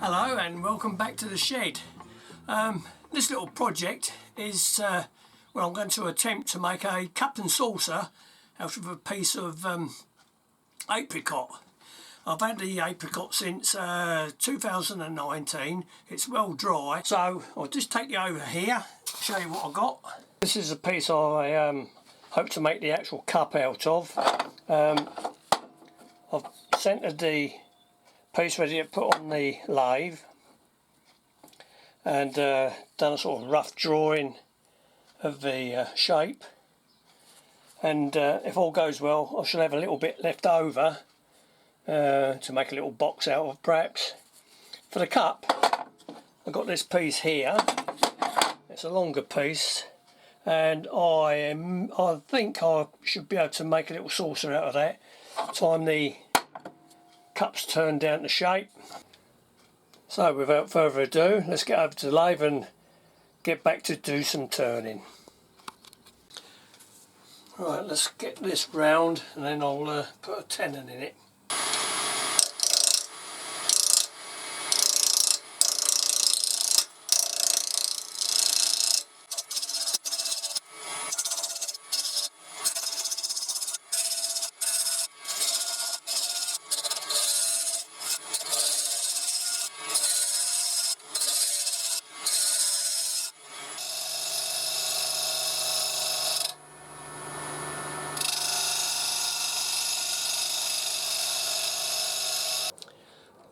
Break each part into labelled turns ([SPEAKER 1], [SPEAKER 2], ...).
[SPEAKER 1] Hello and welcome back to the shed. This little project is well, I'm going to attempt to make a cup and saucer out of a piece of apricot. I've had the apricot since 2019. It's well dry, so I'll just take you over here, show you what I got. This is a piece I hope to make the actual cup out of. I've centred the piece ready to put on the lathe and done a sort of rough drawing of the shape, and if all goes well I shall have a little bit left over to make a little box out of perhaps. For the cup I've got this piece here. It's a longer piece and I think I should be able to make a little saucer out of that. Time the cup's turned down to shape. So without further ado, let's get over to the lathe and get back to do some turning. Right, let's get this round and then I'll put a tenon in it.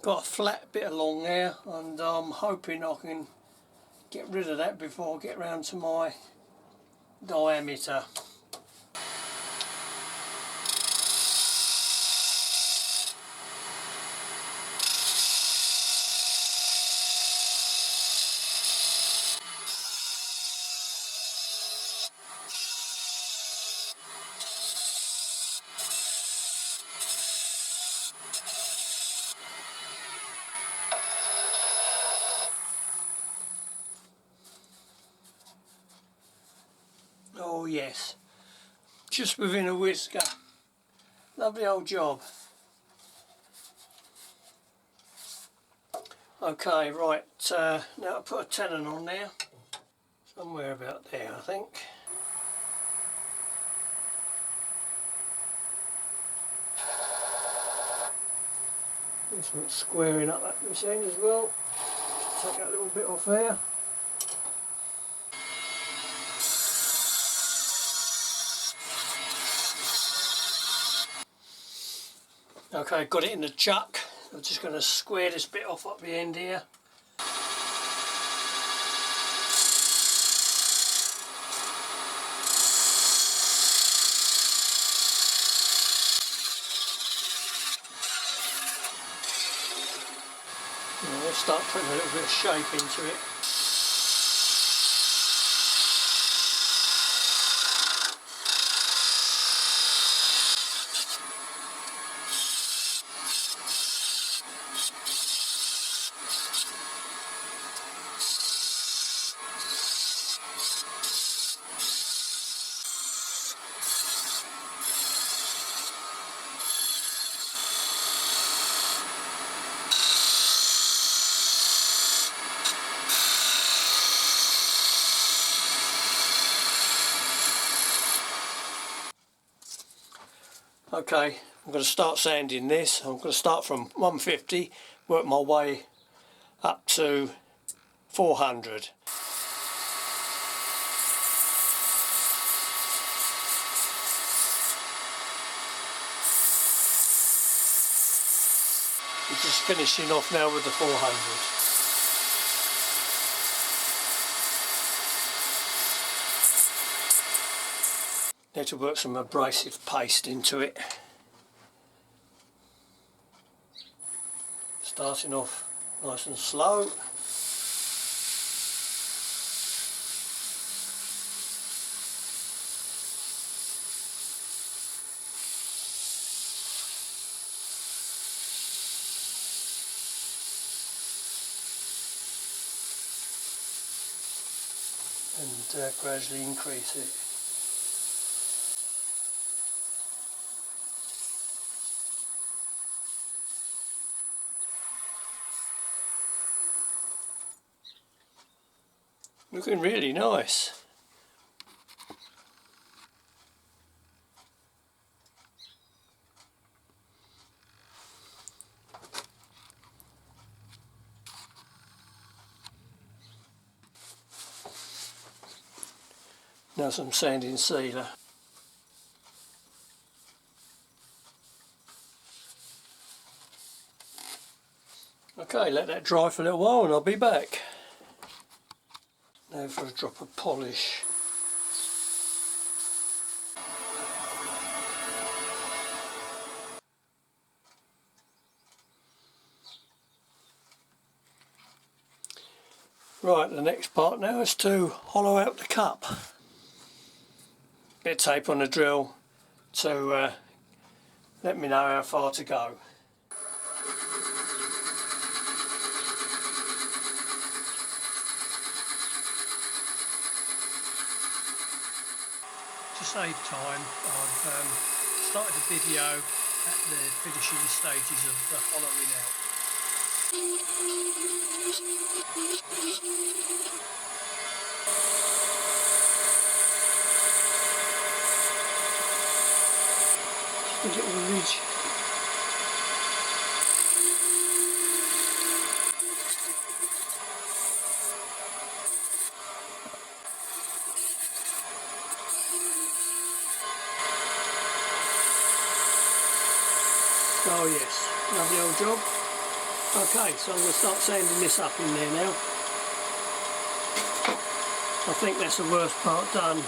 [SPEAKER 1] Got a flat bit along there and I'm hoping I can get rid of that before I get round to my diameter. Oh yes, just within a whisker. Lovely old job. Okay, right, now I'll put a tenon on there. Somewhere about there, I think. This one's squaring up at this end as well. Take that little bit off there. Okay, got it in the chuck. I'm just going to square this bit off up the end here. Now let's start putting a little bit of shape into it. Okay, I'm going to start sanding this. I'm going to start from 150, work my way up to 400. I'm just finishing off now with the 400. Need to work some abrasive paste into it. Starting off nice and slow. And gradually increase it. Looking really nice. Now some sanding sealer. Okay, let that dry for a little while and I'll be back. Now for a drop of polish. Right, the next part now is to hollow out the cup. Bit of tape on the drill to let me know how far to go. To save time, I've started a video at the finishing stages of the hollowing out. Just a little ridge. Oh yes, lovely old job. Okay, so I'm going to start sanding this up in there now. I think that's the worst part done.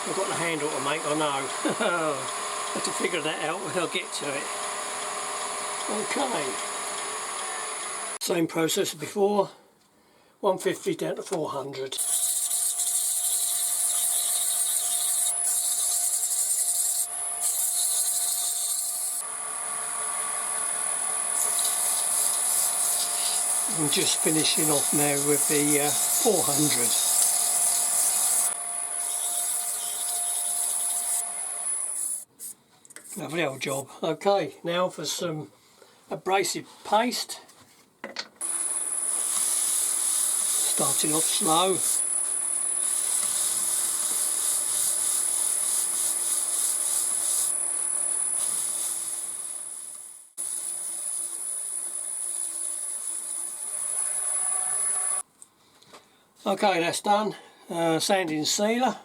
[SPEAKER 1] I've got the handle to make, I know. I have to figure that out when I get to it. Okay. Same process as before. 150 down to 400. I'm just finishing off now with the 400. Lovely old job. Okay, now for some abrasive paste. Starting off slow. Okay, that's done. Sanding sealer.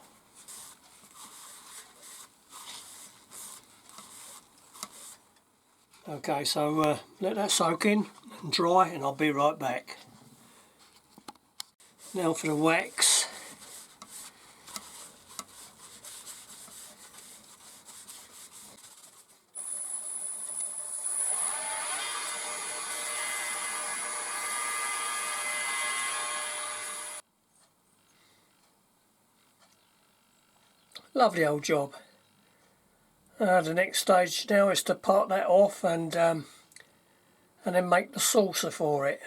[SPEAKER 1] Okay, so let that soak in and dry and I'll be right back. Now for the wax. Lovely old job. The next stage now is to part that off and then make the saucer for it.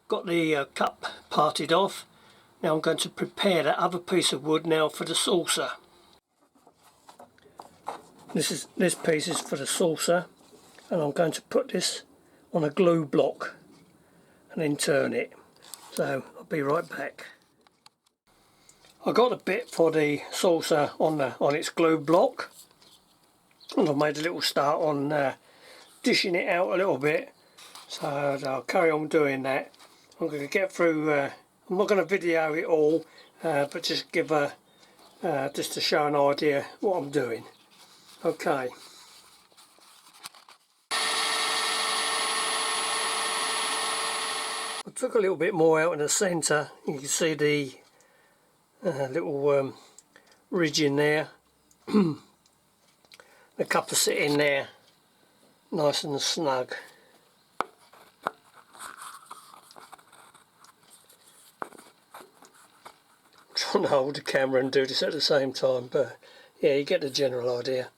[SPEAKER 1] Got the cup parted off. Now I'm going to prepare that other piece of wood now for the saucer. This piece is for the saucer, and I'm going to put this on a glue block and then turn it. So I'll be right back. I got a bit for the saucer on its glue block, and I've made a little start on dishing it out a little bit. So I'll carry on doing that. I'm going to get through. I'm not going to video it all, but just give just to show an idea what I'm doing. Okay. I took a little bit more out in the centre. You can see the little ridge in there. The cup is sitting there nice and snug. I'm trying to hold the camera and do this at the same time, but yeah, you get the general idea.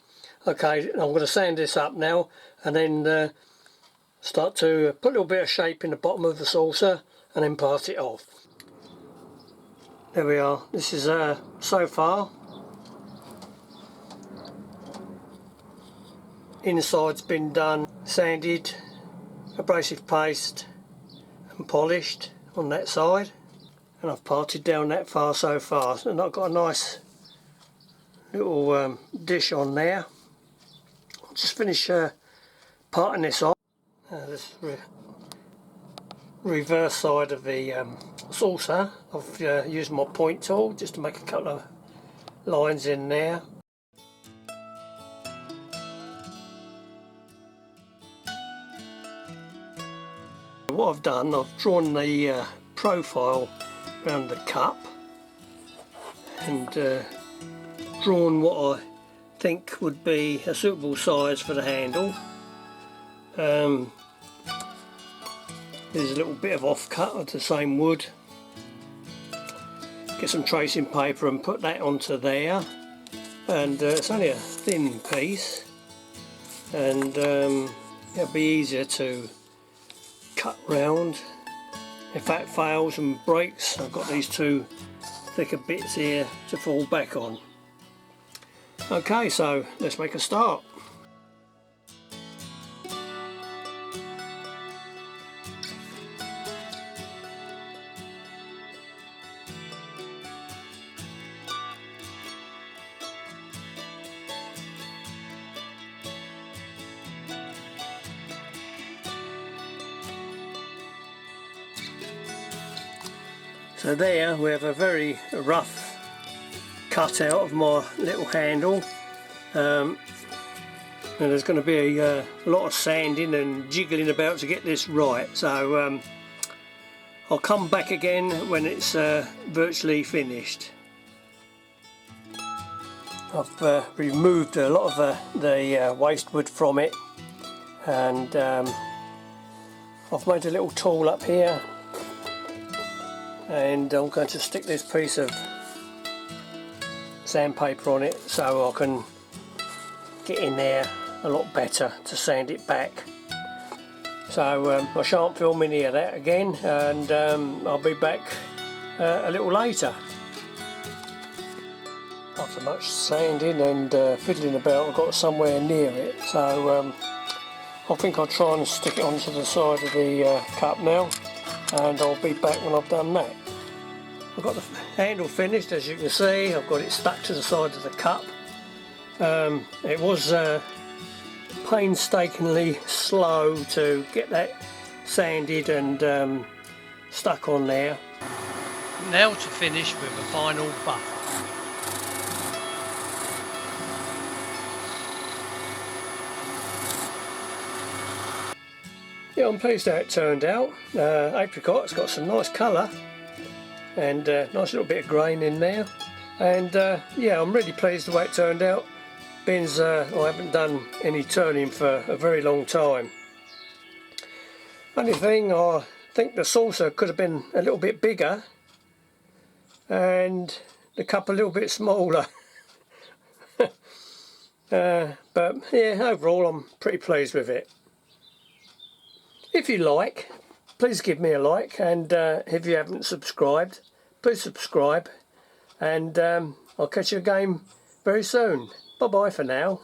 [SPEAKER 1] Okay, I'm going to sand this up now and then start to put a little bit of shape in the bottom of the saucer and then part it off. There we are. This is so far. Inside's been done, sanded, abrasive paste and polished on that side, and I've parted down that far so far, and I've got a nice little dish on there. I'll just finish parting this off. This reverse side of the saucer, I've used my point tool just to make a couple of lines in there. What I've done, I've drawn the profile around the cup and drawn what I think would be a suitable size for the handle. There's a little bit of offcut of the same wood. Get some tracing paper and put that onto there, and it's only a thin piece, and it'll be easier to cut round. If that fails and breaks, I've got these two thicker bits here to fall back on. Okay, so let's make a start. So there we have a very rough cut out of my little handle, and there's going to be a lot of sanding and jiggling about to get this right, so I'll come back again when it's virtually finished. I've removed a lot of the waste wood from it, and I've made a little tool up here, and I'm going to stick this piece of sandpaper on it so I can get in there a lot better to sand it back. So I shan't film any of that again, and I'll be back a little later. After much sanding and fiddling about, I've got somewhere near it, so I think I'll try and stick it onto the side of the cup now, and I'll be back when I've done that. I've got the handle finished, as you can see. I've got it stuck to the side of the cup. It was painstakingly slow to get that sanded and stuck on there. Now to finish with the final buff. Yeah, I'm pleased how it turned out. Apricot, it's got some nice colour and nice little bit of grain in there, and yeah, I'm really pleased the way it turned out, being I haven't done any turning for a very long time. Only thing, I think the saucer could have been a little bit bigger and the cup a little bit smaller. But yeah, overall I'm pretty pleased with it. If you like, please give me a like, and if you haven't subscribed, please subscribe, and I'll catch you again very soon. Bye bye for now.